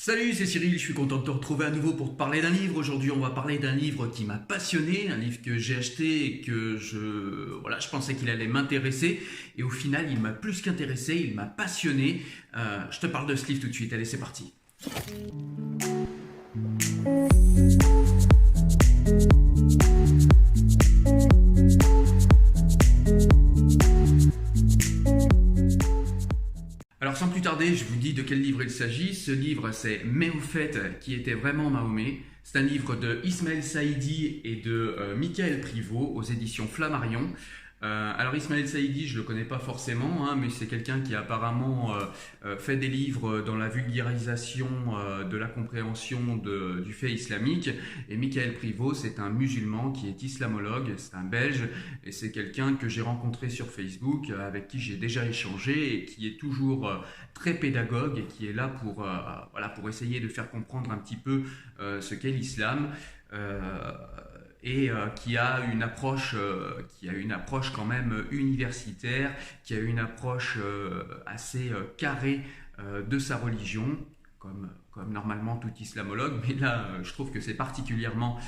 Salut, c'est Cyril, je suis content de te retrouver à nouveau pour te parler d'un livre. Aujourd'hui, on va parler d'un livre qui m'a passionné, un livre que j'ai acheté et que je pensais qu'il allait m'intéresser. Et au final, il m'a plus qu'intéressé, il m'a passionné. Je te parle de ce livre tout de suite, allez, c'est parti. Alors sans plus tarder, je vous dis de quel livre il s'agit. Ce livre, c'est Mais au fait, qui était vraiment Mahomet. C'est un livre de Ismaël Saïdi et de Michael Privot aux éditions Flammarion. Alors Ismaël Saïdi, je ne le connais pas forcément, mais c'est quelqu'un qui apparemment fait des livres dans la vulgarisation de la compréhension du fait islamique. Et Michael Privot, c'est un musulman qui est islamologue, c'est un Belge, et c'est quelqu'un que j'ai rencontré sur Facebook, avec qui j'ai déjà échangé et qui est toujours très pédagogue et qui est là pour essayer de faire comprendre un petit peu ce qu'est l'islam. Qui a une approche quand même universitaire, qui a une approche assez carrée de sa religion, comme normalement tout islamologue, mais là je trouve que c'est particulièrement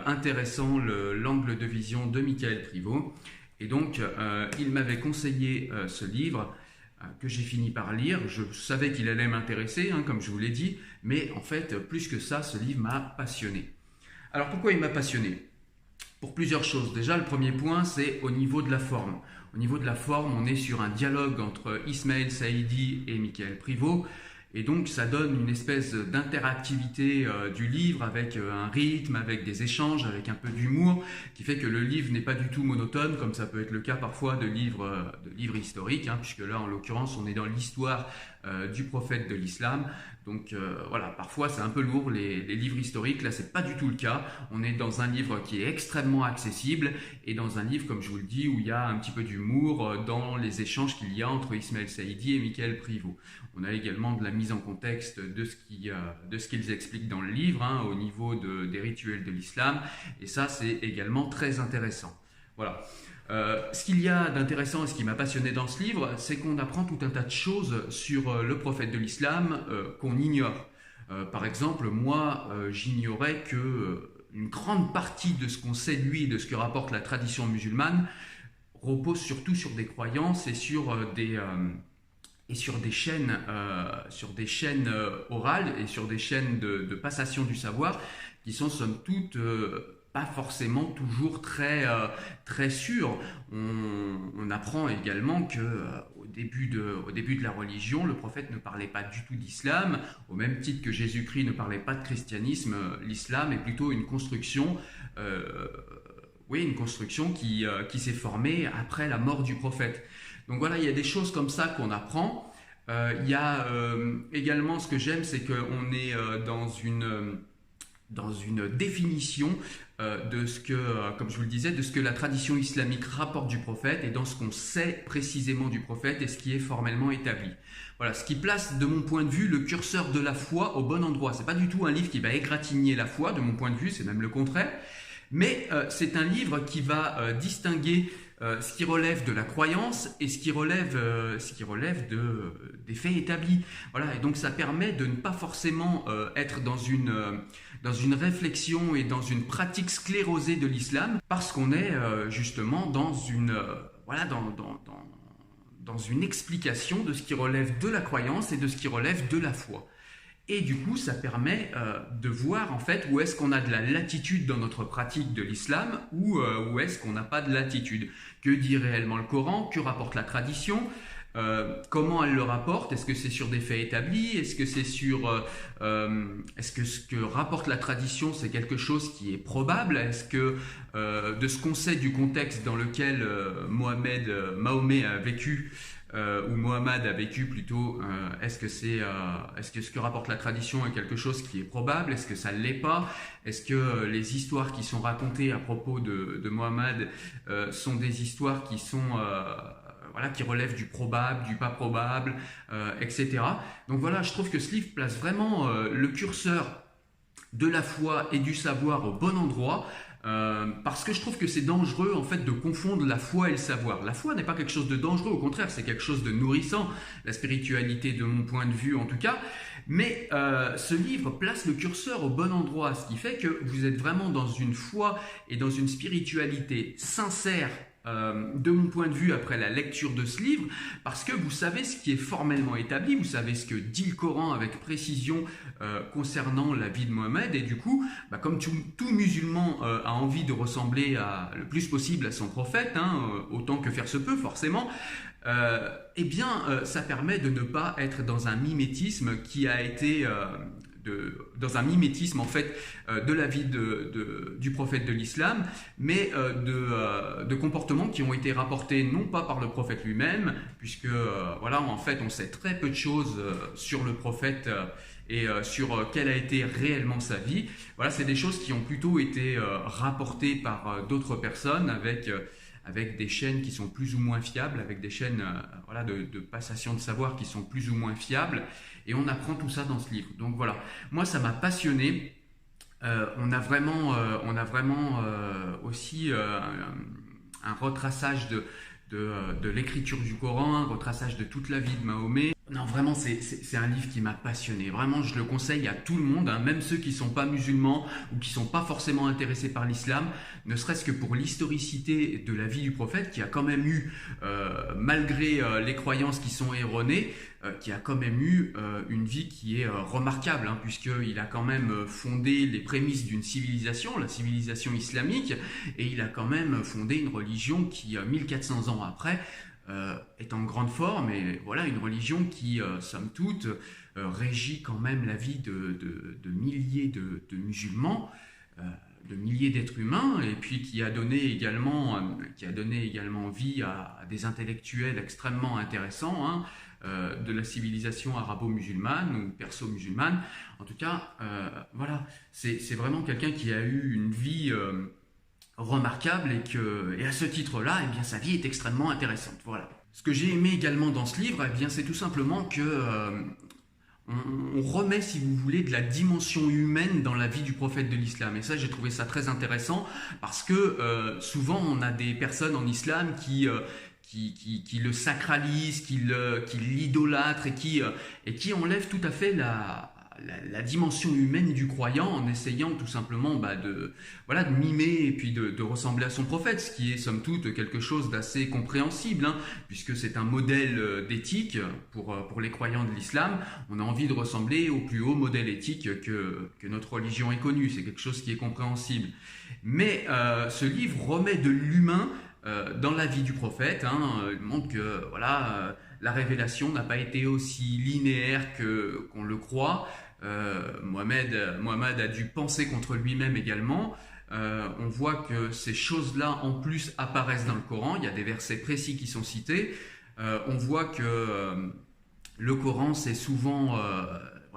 intéressant l'angle de vision de Michael Privot. Et donc il m'avait conseillé ce livre que j'ai fini par lire. Je savais qu'il allait m'intéresser, comme je vous l'ai dit, mais en fait plus que ça, ce livre m'a passionné. Alors pourquoi il m'a passionné ? Pour plusieurs choses. Déjà, le premier point, c'est au niveau de la forme. Au niveau de la forme, on est sur un dialogue entre Ismaël Saïdi et Michael Privot. Et donc, ça donne une espèce d'interactivité du livre avec un rythme, avec des échanges, avec un peu d'humour, qui fait que le livre n'est pas du tout monotone, comme ça peut être le cas parfois de livres historiques, puisque là, en l'occurrence, on est dans l'histoire du prophète de l'islam. Donc voilà, parfois c'est un peu lourd les livres historiques, là c'est pas du tout le cas. On est dans un livre qui est extrêmement accessible et dans un livre, comme je vous le dis, où il y a un petit peu d'humour dans les échanges qu'il y a entre Ismaël Saïdi et Michael Privot. On a également de la mise en contexte de ce qu'ils expliquent dans le livre, au niveau des rituels de l'islam, et ça c'est également très intéressant. Voilà. Ce qu'il y a d'intéressant et ce qui m'a passionné dans ce livre, c'est qu'on apprend tout un tas de choses sur le prophète de l'islam qu'on ignore. Par exemple, moi, j'ignorais que une grande partie de ce qu'on sait de lui et de ce que rapporte la tradition musulmane repose surtout sur des croyances et sur des chaînes, orales et sur des chaînes de passation du savoir qui sont somme toute pas forcément toujours très sûres. On apprend également que au début de la religion, le prophète ne parlait pas du tout d'islam, au même titre que Jésus-Christ ne parlait pas de christianisme. L'islam est plutôt une construction qui s'est formée après la mort du prophète. Donc voilà, il y a des choses comme ça qu'on apprend. Il y a également, ce que j'aime, c'est qu'on est dans une définition de ce que, comme je vous le disais, de ce que la tradition islamique rapporte du prophète et dans ce qu'on sait précisément du prophète et ce qui est formellement établi. Voilà, ce qui place, de mon point de vue, le curseur de la foi au bon endroit. C'est pas du tout un livre qui va égratigner la foi, de mon point de vue, c'est même le contraire. Mais c'est un livre qui va distinguer ce qui relève de la croyance et ce qui relève des faits établis. Voilà, et donc ça permet de ne pas forcément être dans une réflexion et dans une pratique sclérosée de l'islam, parce qu'on est justement dans une explication de ce qui relève de la croyance et de ce qui relève de la foi. Et du coup, ça permet de voir en fait où est-ce qu'on a de la latitude dans notre pratique de l'islam ou où est-ce qu'on n'a pas de latitude. Que dit réellement le Coran? Que rapporte la tradition? Comment elle le rapporte? Est-ce que c'est sur des faits établis? Est-ce que ce que rapporte la tradition, c'est quelque chose qui est probable? Est-ce que de ce qu'on sait du contexte dans lequel Mahomet a vécu, ou Mohammed a vécu plutôt, est-ce que ce que rapporte la tradition est quelque chose qui est probable? Est-ce que ça ne l'est pas? Est-ce que les histoires qui sont racontées à propos de Mohammed sont des histoires qui sont qui relèvent du probable, du pas probable, etc. Donc voilà, je trouve que ce livre place vraiment le curseur de la foi et du savoir au bon endroit, parce que je trouve que c'est dangereux en fait de confondre la foi et le savoir. La foi n'est pas quelque chose de dangereux, au contraire, c'est quelque chose de nourrissant, la spiritualité de mon point de vue en tout cas. Mais ce livre place le curseur au bon endroit, ce qui fait que vous êtes vraiment dans une foi et dans une spiritualité sincère de mon point de vue après la lecture de ce livre, parce que vous savez ce qui est formellement établi, vous savez ce que dit le Coran avec précision concernant la vie de Mohammed, et du coup, comme tout musulman a envie de ressembler le plus possible à son prophète, autant que faire se peut forcément, ça permet de ne pas être dans un mimétisme qui a été dans un mimétisme en fait de la vie du prophète de l'islam, mais de comportements qui ont été rapportés non pas par le prophète lui-même, puisque voilà, en fait on sait très peu de choses sur le prophète et sur quelle a été réellement sa vie. Voilà, c'est des choses qui ont plutôt été rapportées par d'autres personnes avec des chaînes qui sont plus ou moins fiables, avec des chaînes voilà, de passation de savoir qui sont plus ou moins fiables, et on apprend tout ça dans ce livre. Donc voilà, moi ça m'a passionné. On a vraiment aussi un retraçage de l'écriture du Coran, un retraçage de toute la vie de Mahomet. Non, vraiment, c'est un livre qui m'a passionné. Vraiment, je le conseille à tout le monde, même ceux qui ne sont pas musulmans ou qui ne sont pas forcément intéressés par l'islam, ne serait-ce que pour l'historicité de la vie du prophète, qui a quand même eu, malgré les croyances qui sont erronées, qui a quand même eu une vie qui est remarquable, puisqu'il a quand même fondé les prémices d'une civilisation, la civilisation islamique, et il a quand même fondé une religion qui, 1400 ans après, est en grande forme, et voilà, une religion qui, somme toute, régit quand même la vie de milliers de musulmans, de milliers d'êtres humains, et puis qui a donné également vie à des intellectuels extrêmement intéressants, de la civilisation arabo-musulmane ou perso-musulmane. En tout cas, voilà, c'est vraiment quelqu'un qui a eu une vie remarquable, et à ce titre-là, eh bien, sa vie est extrêmement intéressante. Voilà. Ce que j'ai aimé également dans ce livre, eh bien, c'est tout simplement que on remet, si vous voulez, de la dimension humaine dans la vie du prophète de l'islam. Et ça, j'ai trouvé ça très intéressant, parce que souvent, on a des personnes en islam qui le sacralisent, qui l'idolâtrent, et qui enlèvent tout à fait la dimension humaine du croyant, en essayant tout simplement de mimer et puis de ressembler à son prophète, ce qui est somme toute quelque chose d'assez compréhensible, puisque c'est un modèle d'éthique pour les croyants de l'islam. On a envie de ressembler au plus haut modèle éthique que notre religion ait connu, c'est quelque chose qui est compréhensible. Mais ce livre remet de l'humain dans la vie du prophète, il montre que la révélation n'a pas été aussi linéaire qu'on le croit. Mohammed a dû penser contre lui-même également. On voit que ces choses-là en plus apparaissent dans le Coran. Il y a des versets précis qui sont cités. On voit que le Coran, c'est souvent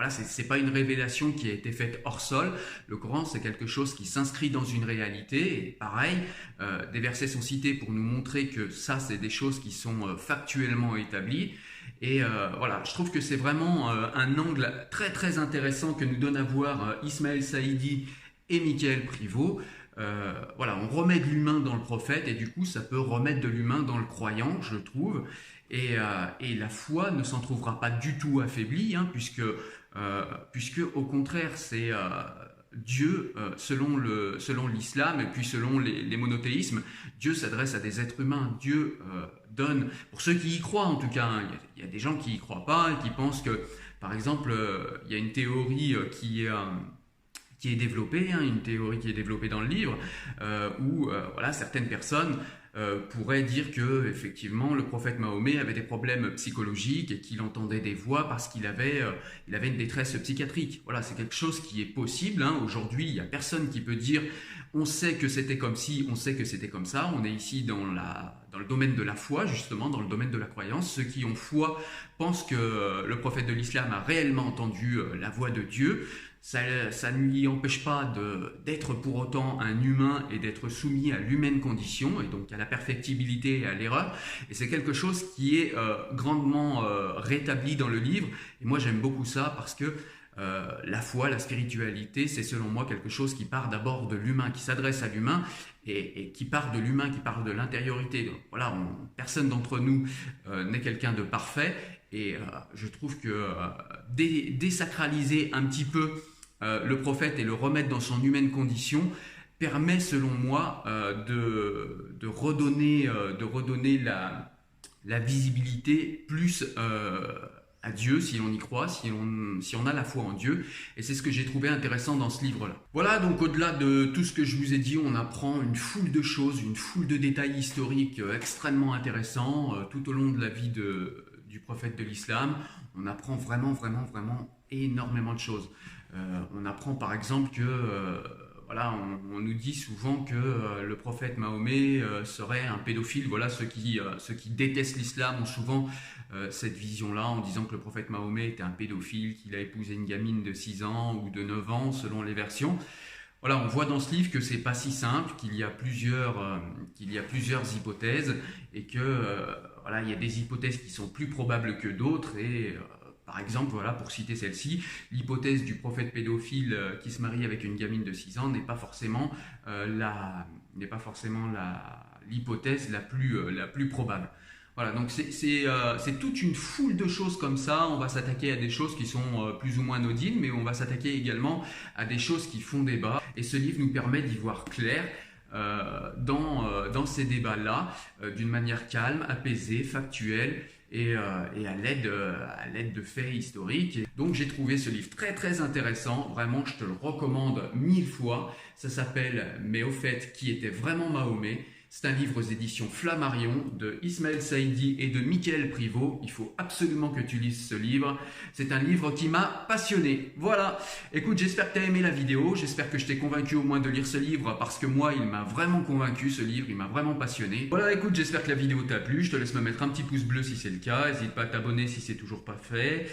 c'est pas une révélation qui a été faite hors sol. Le Coran, c'est quelque chose qui s'inscrit dans une réalité. Et pareil, des versets sont cités pour nous montrer que ça, c'est des choses qui sont factuellement établies. Et je trouve que c'est vraiment un angle très très intéressant que nous donnent à voir Ismaël Saïdi et Mickaël Privot. On remet de l'humain dans le prophète, et du coup ça peut remettre de l'humain dans le croyant, je trouve. Et la foi ne s'en trouvera pas du tout affaiblie, puisque au contraire c'est Dieu, selon l'islam et puis selon les monothéismes, Dieu s'adresse à des êtres humains. Dieu donne, pour ceux qui y croient en tout cas, il y a des gens qui y croient pas et qui pensent que, par exemple, il y a une théorie qui est développée, une théorie qui est développée dans le livre, où certaines personnes pourraient dire que effectivement le prophète Mahomet avait des problèmes psychologiques et qu'il entendait des voix parce qu'il avait une détresse psychiatrique. Voilà, c'est quelque chose qui est possible. Aujourd'hui, il n'y a personne qui peut dire on sait que c'était comme ci, on sait que c'était comme ça. On est ici dans le domaine de la foi, justement, dans le domaine de la croyance. Ceux qui ont foi pensent que le prophète de l'islam a réellement entendu la voix de Dieu. Ça ne lui empêche pas d'être pour autant un humain et d'être soumis à l'humaine condition, et donc à la perfectibilité et à l'erreur. Et c'est quelque chose qui est grandement rétabli dans le livre. Et moi, j'aime beaucoup ça parce que La foi, la spiritualité, c'est selon moi quelque chose qui part d'abord de l'humain, qui s'adresse à l'humain et qui part de l'humain, qui part de l'intériorité. Donc voilà, personne d'entre nous n'est quelqu'un de parfait et je trouve que désacraliser un petit peu le prophète et le remettre dans son humaine condition permet selon moi de redonner la visibilité plus à Dieu, si l'on y croit, si on a la foi en Dieu. Et c'est ce que j'ai trouvé intéressant dans ce livre-là. Voilà, donc au-delà de tout ce que je vous ai dit, on apprend une foule de choses, une foule de détails historiques extrêmement intéressants tout au long de la vie du prophète de l'islam. On apprend vraiment énormément de choses. On apprend par exemple que... voilà, on nous dit souvent que le prophète Mahomet serait un pédophile. Voilà, ceux qui détestent l'islam ont souvent cette vision-là en disant que le prophète Mahomet était un pédophile, qu'il a épousé une gamine de 6 ans ou de 9 ans selon les versions. Voilà, on voit dans ce livre que c'est pas si simple, qu'il y a plusieurs hypothèses et que voilà, il y a des hypothèses qui sont plus probables que d'autres et par exemple, voilà, pour citer celle-ci, l'hypothèse du prophète pédophile qui se marie avec une gamine de 6 ans n'est pas forcément l'hypothèse la plus probable. Voilà, donc c'est toute une foule de choses comme ça. On va s'attaquer à des choses qui sont plus ou moins anodines, mais on va s'attaquer également à des choses qui font débat. Et ce livre nous permet d'y voir clair dans ces débats-là, d'une manière calme, apaisée, factuelle, et à l'aide de faits historiques. Donc j'ai trouvé ce livre très intéressant, vraiment je te le recommande 1000 fois. Ça s'appelle « Mais au fait, qui était vraiment Mahomet ?» C'est un livre aux éditions Flammarion de Ismaël Saïdi et de Mickaël Privot. Il faut absolument que tu lises ce livre. C'est un livre qui m'a passionné. Voilà. Écoute, j'espère que tu as aimé la vidéo. J'espère que je t'ai convaincu au moins de lire ce livre parce que moi, il m'a vraiment convaincu ce livre. Il m'a vraiment passionné. Voilà, écoute, j'espère que la vidéo t'a plu. Je te laisse me mettre un petit pouce bleu si c'est le cas. N'hésite pas à t'abonner si c'est toujours pas fait.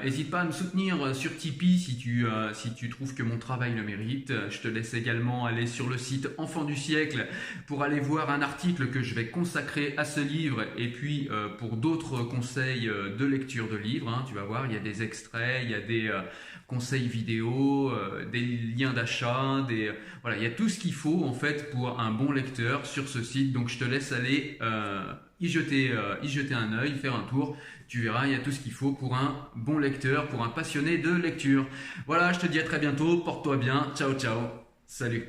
N'hésite pas à me soutenir sur Tipeee si tu trouves que mon travail le mérite. Je te laisse également aller sur le site Enfant du siècle pour aller voir un article que je vais consacrer à ce livre et puis pour d'autres conseils de lecture de livres, hein, tu vas voir, il y a des extraits, il y a des conseils vidéo, des liens d'achat, voilà, il y a tout ce qu'il faut en fait pour un bon lecteur sur ce site. Donc je te laisse aller y jeter un œil, faire un tour. Tu verras, il y a tout ce qu'il faut pour un bon lecteur, pour un passionné de lecture. Voilà, je te dis à très bientôt, porte-toi bien, ciao, salut.